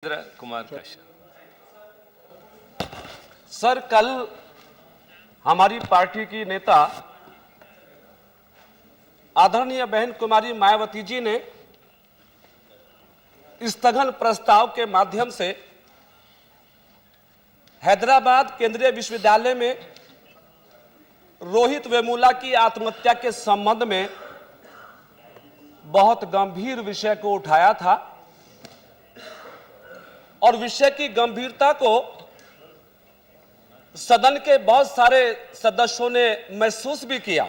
Kumar Kashyap. Sir, कल हमारी party की नेता आदरणीय बहन कुमारी मायावती जी ने स्थगन प्रस्ताव के माध्यम से हैदराबाद केंद्रीय विश्वविद्यालय में रोहित वेमुला की आत्महत्या के संबंध में बहुत गंभीर विषय को उठाया था और विषय की गंभीरता को सदन के बहुत सारे सदस्यों ने महसूस भी किया।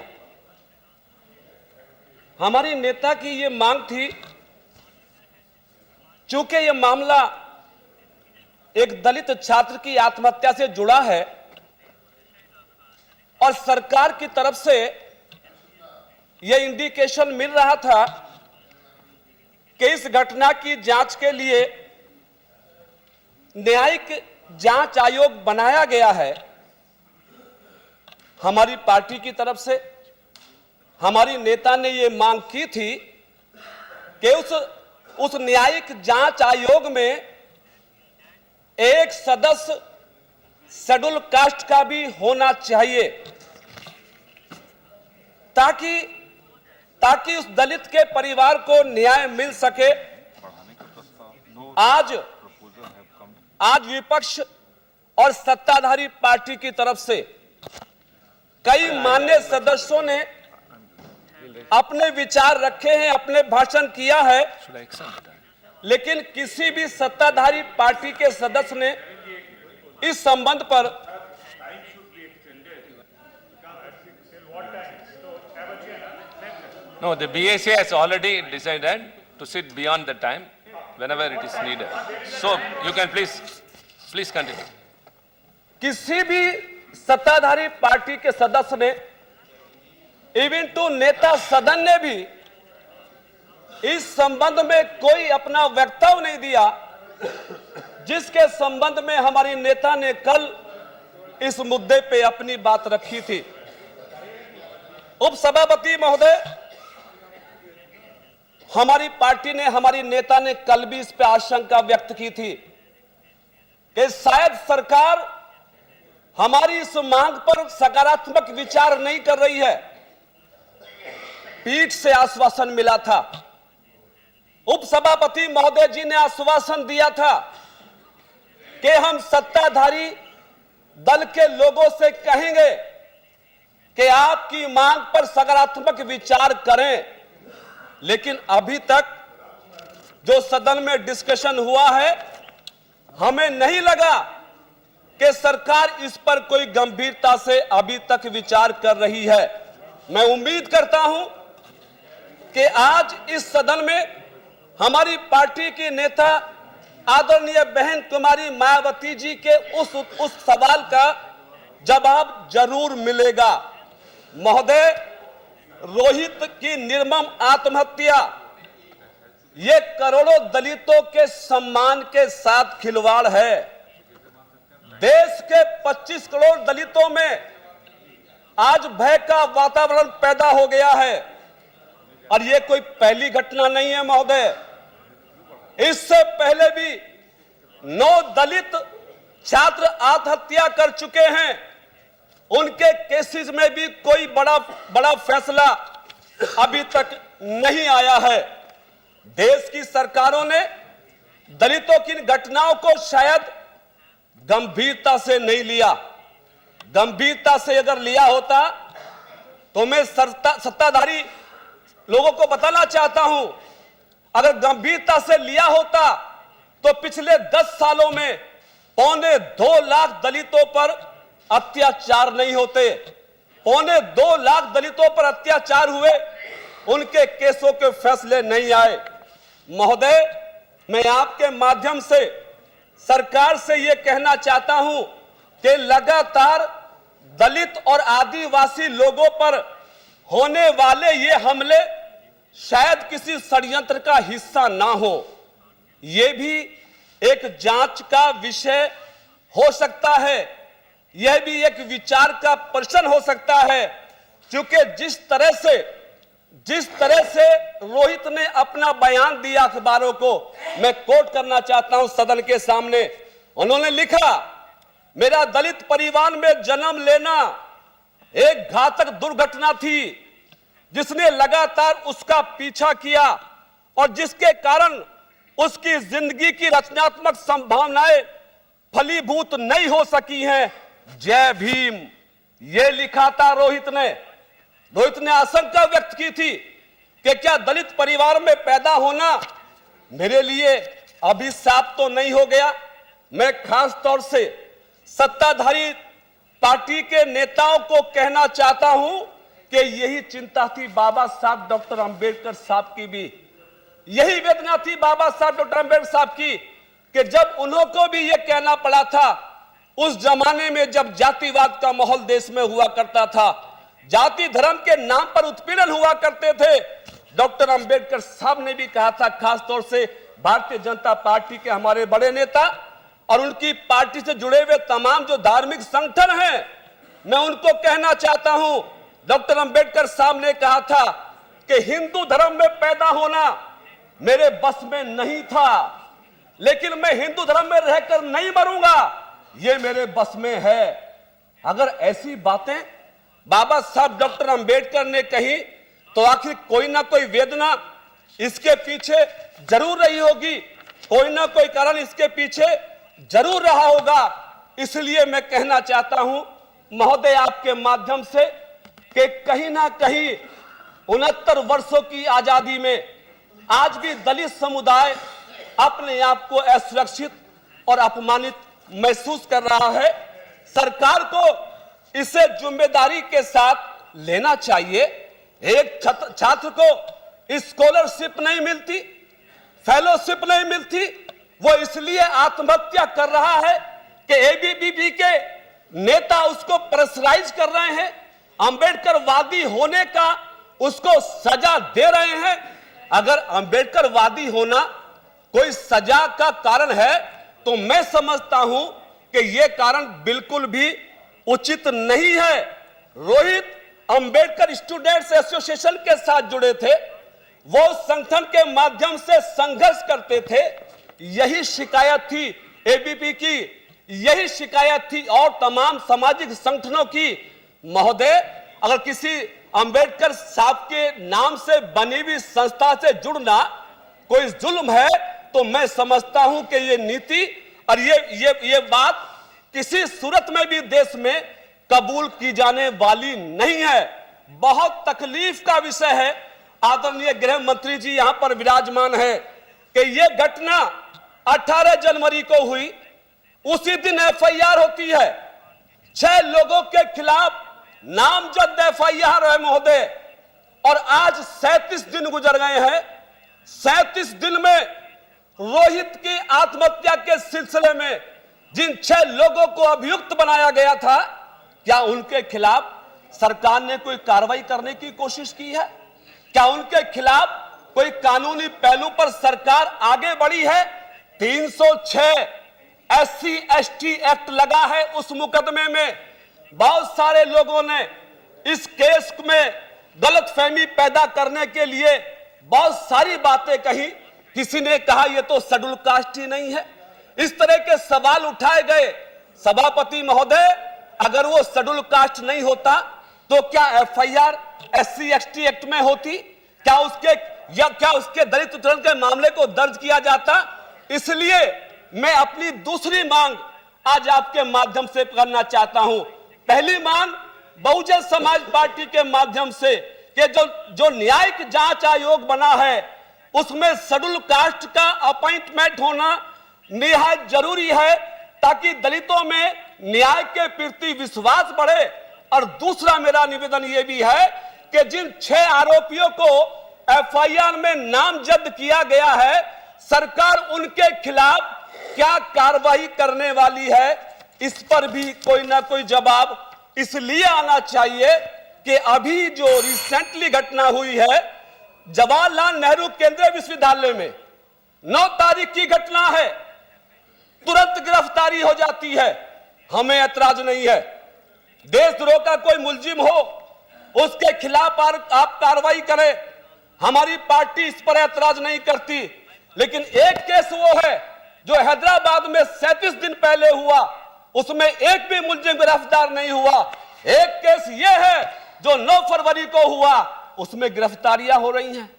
हमारी नेता की ये मांग थी, चूंकि ये मामला एक दलित छात्र की आत्महत्या से जुड़ा है और सरकार की तरफ से यह इंडिकेशन मिल रहा था कि इस घटना की जांच के लिए न्यायिक जांच आयोग बनाया गया है। हमारी पार्टी की तरफ से हमारी नेता ने यह मांग की थी कि उस न्यायिक जांच आयोग में एक सदस्य शेड्यूल कास्ट का भी होना चाहिए ताकि उस दलित के परिवार को न्याय मिल सके। आज विपक्ष और सत्ताधारी पार्टी की तरफ से कई मान्य सदस्यों ने अपने विचार रखे हैं, अपने भाषण किया है, लेकिन किसी भी सत्ताधारी पार्टी के सदस्य ने इस संबंध पर No, the BAC has already decided to sit beyond the time whenever it is needed. So you can please continue. किसी भी सत्ताधारी पार्टी के सदस्य ने, इवन टू नेता सदन ने भी इस संबंध में कोई अपना वक्तव्य नहीं दिया, जिसके संबंध में हमारी नेता ने कल इस मुद्दे पे अपनी बात रखी थी। उपसभापति महोदय, हमारी पार्टी ने, हमारी नेता ने कल भी इस पे आशंका व्यक्त की थी कि शायद सरकार हमारी इस मांग पर सकारात्मक विचार नहीं कर रही है। पीठ से आश्वासन मिला था, उपसभापति महोदय जी ने आश्वासन दिया था कि हम सत्ताधारी दल के लोगों से कहेंगे कि आपकी मांग पर सकारात्मक विचार करें, लेकिन अभी तक जो सदन में डिस्कशन हुआ है, हमें नहीं लगा कि सरकार इस पर कोई गंभीरता से अभी तक विचार कर रही है। मैं उम्मीद करता हूं कि आज इस सदन में हमारी पार्टी की नेता आदरणीय बहन कुमारी मायावती जी के उस सवाल का जवाब जरूर मिलेगा। महोदय, रोहित की निर्मम आत्महत्या ये करोड़ों दलितों के सम्मान के साथ खिलवाड़ है। देश के 25 करोड़ दलितों में आज भय का वातावरण पैदा हो गया है और ये कोई पहली घटना नहीं है महोदय। इससे पहले भी 9 दलित छात्र आत्महत्या कर चुके हैं। उनके केसेस में भी कोई बड़ा फैसला अभी तक नहीं आया है। देश की सरकारों ने दलितों की घटनाओं को शायद गंभीरता से नहीं लिया। गंभीरता से अगर लिया होता तो मैं सत्ताधारी लोगों को बताना चाहता हूं, अगर गंभीरता से लिया होता तो पिछले 10 सालों में 2.25 लाख दलितों पर अत्याचार नहीं होते। 2.25 लाख दलितों पर अत्याचार हुए, उनके केसों के फैसले नहीं आए। महोदय, मैं आपके माध्यम से सरकार से यह कहना चाहता हूं कि लगातार दलित और आदिवासी लोगों पर होने वाले ये हमले शायद किसी षड्यंत्र का हिस्सा ना हो। यह भी एक जांच का विषय हो सकता है, यह भी एक विचार का प्रश्न हो सकता है, क्योंकि जिस तरह से जिस तरह से रोहित ने अपना बयान दिया अखबारों को, मैं कोट करना चाहता हूं सदन के सामने। उन्होंने लिखा, मेरा दलित परिवार में जन्म लेना एक घातक दुर्घटना थी जिसने लगातार उसका पीछा किया और जिसके कारण उसकी जिंदगी की रचनात्मक संभावनाएं फलीभूत नहीं हो सकी हैं। जय भीम, यह लिखा था रोहित ने। रोहित ने आशंका व्यक्त की थी कि क्या दलित परिवार में पैदा होना मेरे लिए अभिशाप तो नहीं हो गया। मैं खास तौर से सत्ताधारी पार्टी के नेताओं को कहना चाहता हूं कि यही चिंता थी बाबा साहब डॉक्टर अंबेडकर साहब की भी, यही वेदना थी बाबा साहब डॉक्टर अंबेडकर साहब की कि जब उन्हों को भी यह कहना पड़ा था, उस जमाने में जब जातिवाद का माहौल देश में हुआ करता था, जाति धर्म के नाम पर उत्पीड़न हुआ करते थे, डॉक्टर अंबेडकर साहब ने भी कहा था, खास तौर से भारतीय जनता पार्टी के हमारे बड़े नेता और उनकी पार्टी से जुड़े हुए तमाम जो धार्मिक संगठन हैं, मैं उनको कहना चाहता हूं, डॉक्टर अंबेडकर साहब ने कहा था कि हिंदू धर्म में पैदा होना मेरे बस में नहीं था, लेकिन मैं हिंदू धर्म में रहकर नहीं मरूंगा, ये मेरे बस में है। अगर ऐसी बातें बाबा साहब डॉक्टर अंबेडकर ने कही तो आखिर कोई ना कोई वेदना इसके पीछे जरूर रही होगी, कोई ना कोई कारण इसके पीछे जरूर रहा होगा। इसलिए मैं कहना चाहता हूं महोदय आपके माध्यम से कि कहीं ना कहीं 69 वर्षों की आजादी में आज भी दलित समुदाय अपने आप को असुरक्षित और अपमानित महसूस कर रहा है। सरकार को इसे जिम्मेदारी के साथ लेना चाहिए। एक छात्र को स्कॉलरशिप नहीं मिलती, फेलोशिप नहीं मिलती, वो इसलिए आत्महत्या कर रहा है कि एबीवीपी के नेता उसको प्रेशराइज कर रहे हैं, अंबेडकर वादी होने का उसको सजा दे रहे हैं। अगर अंबेडकर वादी होना कोई सजा का कारण है तो मैं समझता हूं कि यह कारण बिल्कुल भी उचित नहीं है। रोहित अंबेडकर स्टूडेंट्स एसोसिएशन के साथ जुड़े थे, वो संगठन के माध्यम से संघर्ष करते थे, यही शिकायत थी एबीपी की, यही शिकायत थी और तमाम सामाजिक संगठनों की। महोदय, अगर किसी अंबेडकर साहब के नाम से बनी हुई संस्था से जुड़ना कोई जुल्म है तो मैं समझता हूं कि ये नीति और ये बात किसी सूरत में भी देश में कबूल की जाने वाली नहीं है। बहुत तकलीफ का विषय है, आदरणीय गृह मंत्री जी यहां पर विराजमान है, कि यह घटना 18 जनवरी को हुई, उसी दिन एफआईआर होती है, 6 लोगों के खिलाफ नामजद एफआईआर है महोदय, और आज 37 दिन गुजर गए हैं। 37 दिन में रोहित की आत्महत्या के सिलसिले में जिन 6 लोगों को अभियुक्त बनाया गया था, क्या उनके खिलाफ सरकार ने कोई कार्रवाई करने की कोशिश की है? क्या उनके खिलाफ कोई कानूनी पहलू पर सरकार आगे बढ़ी है? 306 SC ST एक्ट लगा है उस मुकदमे में। बहुत सारे लोगों ने इस केस में गलतफहमी पैदा करने के लिए बहुत सारी बातें कही। किसी ने कहा यह तो शेड्यूल कास्ट ही नहीं है, इस तरह के सवाल उठाए गए। सभापति महोदय, अगर वो शेड्यूल कास्ट नहीं होता तो क्या एफआईआर SC ST एक्ट में होती? क्या उसके दलित उत्पीड़न के मामले को दर्ज किया जाता? इसलिए मैं अपनी दूसरी मांग आज आपके माध्यम से करना चाहता हूं। पहली मांग बहुजन समाज पार्टी के माध्यम से कि जो न्यायिक जांच आयोग बना है उसमें शेड्यूल कास्ट का अपॉइंटमेंट होना निहायत जरूरी है, ताकि दलितों में न्याय के प्रति विश्वास बढ़े। और दूसरा मेरा निवेदन यह भी है कि जिन 6 आरोपियों को एफआईआर में नामजद किया गया है, सरकार उनके खिलाफ क्या कार्रवाई करने वाली है, इस पर भी कोई ना कोई जवाब इसलिए आना चाहिए कि अभी जो रिसेंटली घटना हुई है जवाहरलाल नेहरू केंद्रीय विश्वविद्यालय में, 9 तारीख की घटना है, तुरंत गिरफ्तारी हो जाती है, हमें ऐतराज नहीं है। देशद्रोह का कोई मुलजिम हो उसके खिलाफ आप कार्रवाई करें। हमारी पार्टी इस पर ऐतराज नहीं करती, लेकिन एक केस वो है जो हैदराबाद में 37 दिन पहले हुआ, उसमें एक भी मुलजिम गिरफ्तार नहीं हुआ। एक केस ये है जो 9 फरवरी को हुआ, उसमें गिरफ्तारियां हो रही हैं,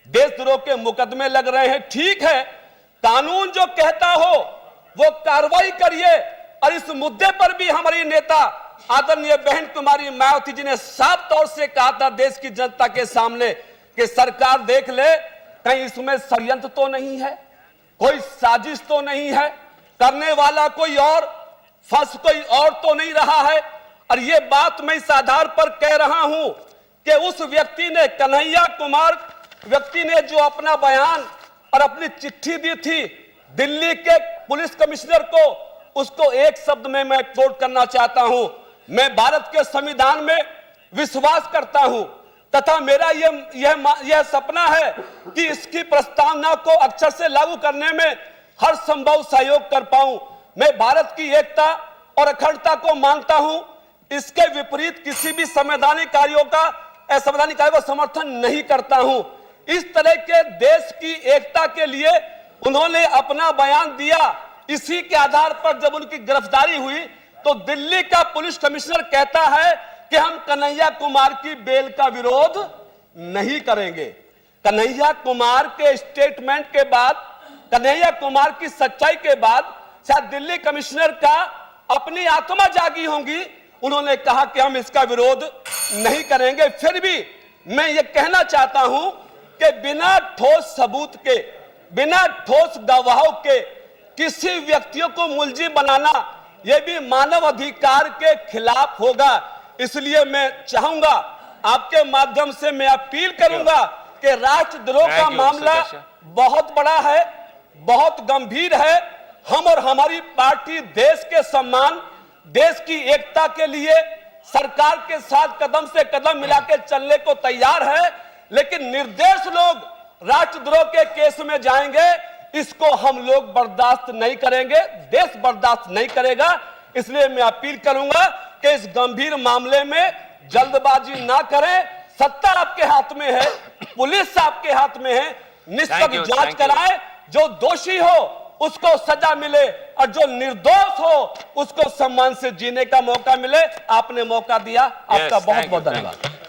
देशद्रोह के मुकदमे लग रहे हैं। ठीक है, कानून जो कहता हो वो कार्रवाई करिए। और इस मुद्दे पर भी हमारी नेता आदरणीय बहन कुमारी मायावती जी ने साफ तौर से कहा था देश की जनता के सामने कि सरकार देख ले, कहीं इसमें षड्यंत्र तो नहीं है, कोई साजिश तो नहीं है, करने वाला कोई और, फंस कोई और तो नहीं रहा है। और ये बात मैं इस आधार पर कह रहा हूं कि उस व्यक्ति ने, कन्हैया कुमार व्यक्ति ने जो अपना बयान और अपनी चिट्ठी दी थी दिल्ली के पुलिस कमिश्नर को, उसको एक शब्द में मैं कोट करना चाहता हूं। मैं भारत के संविधान में विश्वास करता हूं तथा मेरा यह सपना है कि इसकी प्रस्तावना को अक्षर से लागू करने में हर संभव सहयोग कर पाऊं। मैं भारत की एकता और अखंडता को मानता हूं। इसके विपरीत किसी भी असंवैधानिक कार्यों का समर्थन नहीं करता हूं। इस तरह के देश की एकता के लिए उन्होंने अपना बयान दिया। इसी के आधार पर जब उनकी गिरफ्तारी हुई तो दिल्ली का पुलिस कमिश्नर कहता है कि हम कन्हैया कुमार की बेल का विरोध नहीं करेंगे। कन्हैया कुमार के स्टेटमेंट के बाद, कन्हैया कुमार की सच्चाई के बाद शायद दिल्ली कमिश्नर का अपनी आत्मा जागी होंगी, उन्होंने कहा कि हम इसका विरोध नहीं करेंगे। फिर भी मैं ये कहना चाहता हूं कि बिना ठोस सबूत के, बिना ठोस गवाहों के किसी व्यक्तियों को मुलजिम बनाना यह भी मानव अधिकार के खिलाफ होगा। इसलिए मैं चाहूंगा, आपके माध्यम से मैं अपील करूंगा कि राष्ट्रद्रोह का मामला बहुत बड़ा है, बहुत गंभीर है। हम और हमारी पार्टी देश के सम्मान, देश की एकता के लिए सरकार के साथ कदम से कदम मिला के चलने को तैयार है, लेकिन निर्दोष लोग राष्ट्रद्रोह के केस में जाएंगे, इसको हम लोग बर्दाश्त नहीं करेंगे, देश बर्दाश्त नहीं करेगा। इसलिए मैं अपील करूंगा कि इस गंभीर मामले में जल्दबाजी ना करें। सत्ता आपके हाथ में है, पुलिस आपके हाथ में है, निष्पक्ष जांच कराएं। जो दोषी हो उसको सजा मिले और जो निर्दोष हो उसको सम्मान से जीने का मौका मिले। आपने मौका दिया, आपका बहुत बहुत धन्यवाद।